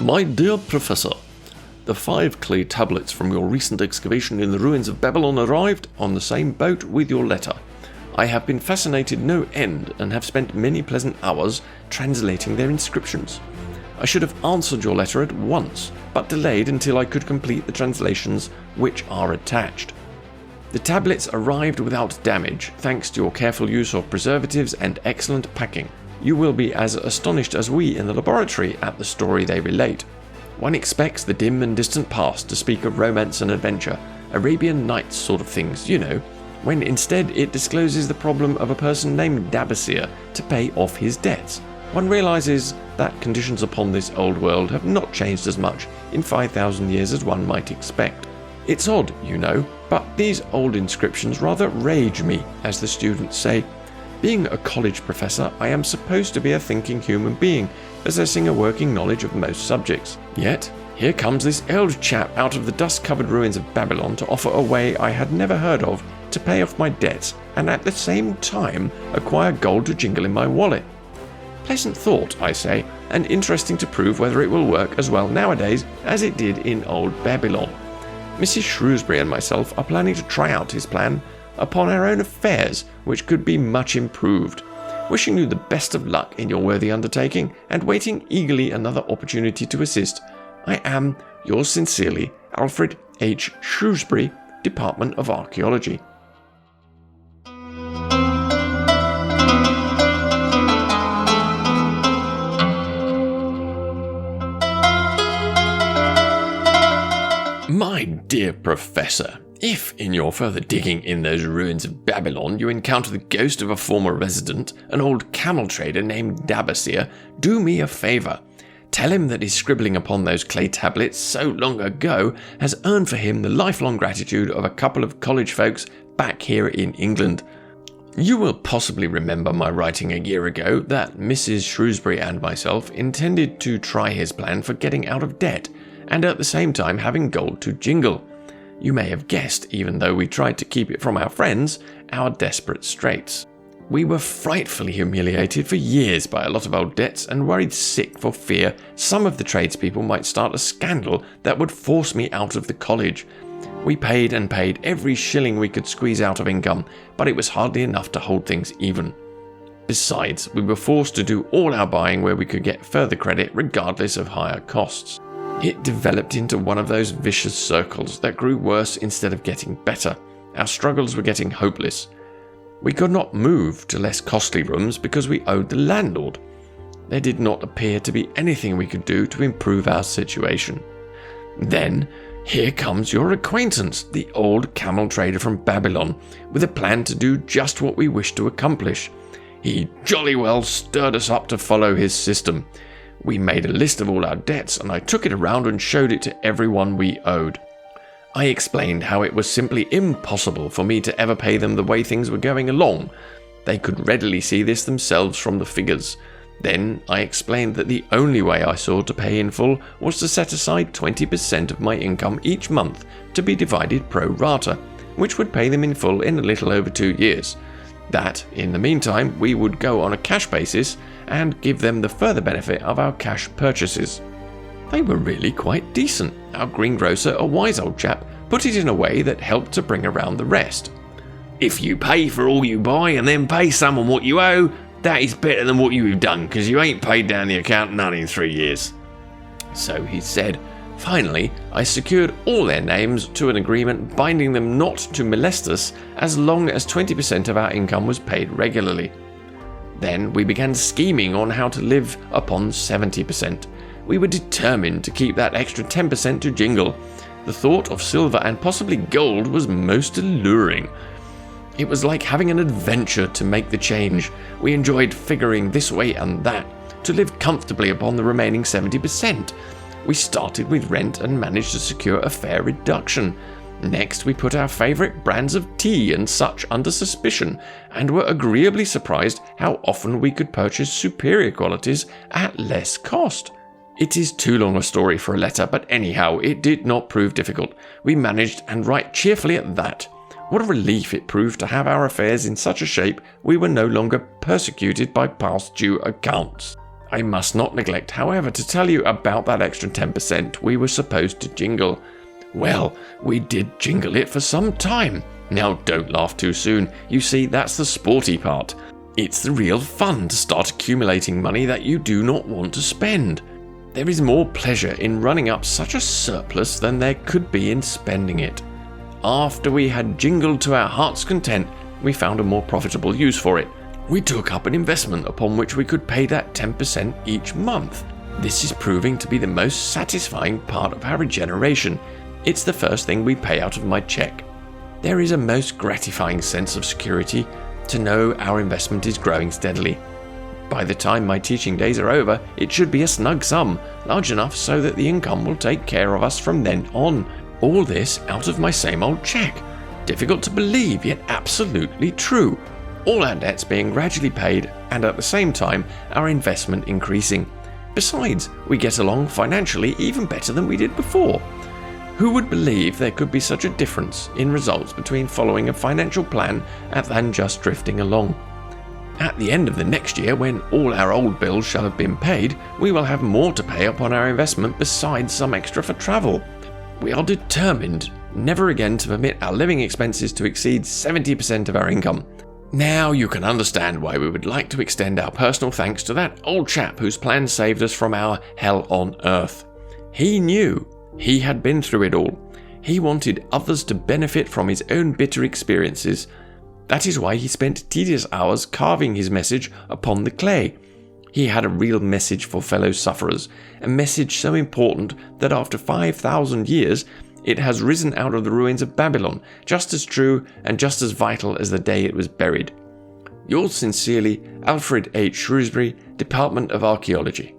My dear Professor, the 5 clay tablets from your recent excavation in the ruins of Babylon arrived on the same boat with your letter. I have been fascinated no end and have spent many pleasant hours translating their inscriptions. I should have answered your letter at once, but delayed until I could complete the translations which are attached. The tablets arrived without damage, thanks to your careful use of preservatives and excellent packing. You will be as astonished as we in the laboratory at the story they relate. One expects the dim and distant past to speak of romance and adventure, Arabian Nights sort of things, you know, when instead it discloses the problem of a person named Dabasir to pay off his debts. One realizes that conditions upon this old world have not changed as much in 5,000 years as one might expect. It's odd, you know, but these old inscriptions rather rage me, as the students say. Being a college professor, I am supposed to be a thinking human being, possessing a working knowledge of most subjects. Yet, here comes this old chap out of the dust-covered ruins of Babylon to offer a way I had never heard of to pay off my debts and at the same time acquire gold to jingle in my wallet. Pleasant thought, I say, and interesting to prove whether it will work as well nowadays as it did in old Babylon. Mrs. Shrewsbury and myself are planning to try out his plan upon our own affairs, which could be much improved. Wishing you the best of luck in your worthy undertaking, and waiting eagerly another opportunity to assist, I am, yours sincerely, Alfred H. Shrewsbury, Department of Archaeology. My dear Professor, if in your further digging in those ruins of Babylon you encounter the ghost of a former resident, an old camel trader named Dabasir, do me a favour. Tell him that his scribbling upon those clay tablets so long ago has earned for him the lifelong gratitude of a couple of college folks back here in England. You will possibly remember my writing a year ago that Mrs. Shrewsbury and myself intended to try his plan for getting out of debt, and at the same time having gold to jingle. You may have guessed, even though we tried to keep it from our friends, our desperate straits. We were frightfully humiliated for years by a lot of old debts and worried sick for fear some of the tradespeople might start a scandal that would force me out of the college. We paid and paid every shilling we could squeeze out of income, but it was hardly enough to hold things even. Besides, we were forced to do all our buying where we could get further credit regardless of higher costs. It developed into one of those vicious circles that grew worse instead of getting better. Our struggles were getting hopeless. We could not move to less costly rooms because we owed the landlord. There did not appear to be anything we could do to improve our situation. Then, here comes your acquaintance, the old camel trader from Babylon, with a plan to do just what we wished to accomplish. He jolly well stirred us up to follow his system. We made a list of all our debts, and I took it around and showed it to everyone we owed. I explained how it was simply impossible for me to ever pay them the way things were going along. They could readily see this themselves from the figures. Then I explained that the only way I saw to pay in full was to set aside 20% of my income each month to be divided pro rata, which would pay them in full in a little over 2 years. That, in the meantime, we would go on a cash basis and give them the further benefit of our cash purchases. They were really quite decent. Our greengrocer, a wise old chap, put it in a way that helped to bring around the rest. If you pay for all you buy and then pay someone what you owe, that is better than what you've done, because you ain't paid down the account none in 3 years. So he said. Finally, I secured all their names to an agreement binding them not to molest us as long as 20% of our income was paid regularly. Then we began scheming on how to live upon 70%. We were determined to keep that extra 10% to jingle. The thought of silver and possibly gold was most alluring. It was like having an adventure to make the change. We enjoyed figuring this way and that, to live comfortably upon the remaining 70%. We started with rent and managed to secure a fair reduction. Next, we put our favourite brands of tea and such under suspicion, and were agreeably surprised how often we could purchase superior qualities at less cost. It is too long a story for a letter, but anyhow, it did not prove difficult. We managed, and right cheerfully at that. What a relief it proved to have our affairs in such a shape we were no longer persecuted by past due accounts. I must not neglect, however, to tell you about that extra 10% we were supposed to jingle. Well, we did jingle it for some time. Now don't laugh too soon, you see that's the sporty part. It's the real fun to start accumulating money that you do not want to spend. There is more pleasure in running up such a surplus than there could be in spending it. After we had jingled to our heart's content, we found a more profitable use for it. We took up an investment upon which we could pay that 10% each month. This is proving to be the most satisfying part of our regeneration. It's the first thing we pay out of my check. There is a most gratifying sense of security to know our investment is growing steadily. By the time my teaching days are over, it should be a snug sum, large enough so that the income will take care of us from then on. All this out of my same old check. Difficult to believe, yet absolutely true. All our debts being gradually paid, and at the same time, our investment increasing. Besides, we get along financially even better than we did before. Who would believe there could be such a difference in results between following a financial plan than just drifting along? At the end of the next year, when all our old bills shall have been paid, we will have more to pay upon our investment besides some extra for travel. We are determined never again to permit our living expenses to exceed 70% of our income. Now you can understand why we would like to extend our personal thanks to that old chap whose plan saved us from our hell on earth. He knew. He had been through it all. He wanted others to benefit from his own bitter experiences. That is why he spent tedious hours carving his message upon the clay. He had a real message for fellow sufferers, a message so important that after 5,000 years, it has risen out of the ruins of Babylon, just as true and just as vital as the day it was buried. Yours sincerely, Alfred H. Shrewsbury, Department of Archaeology.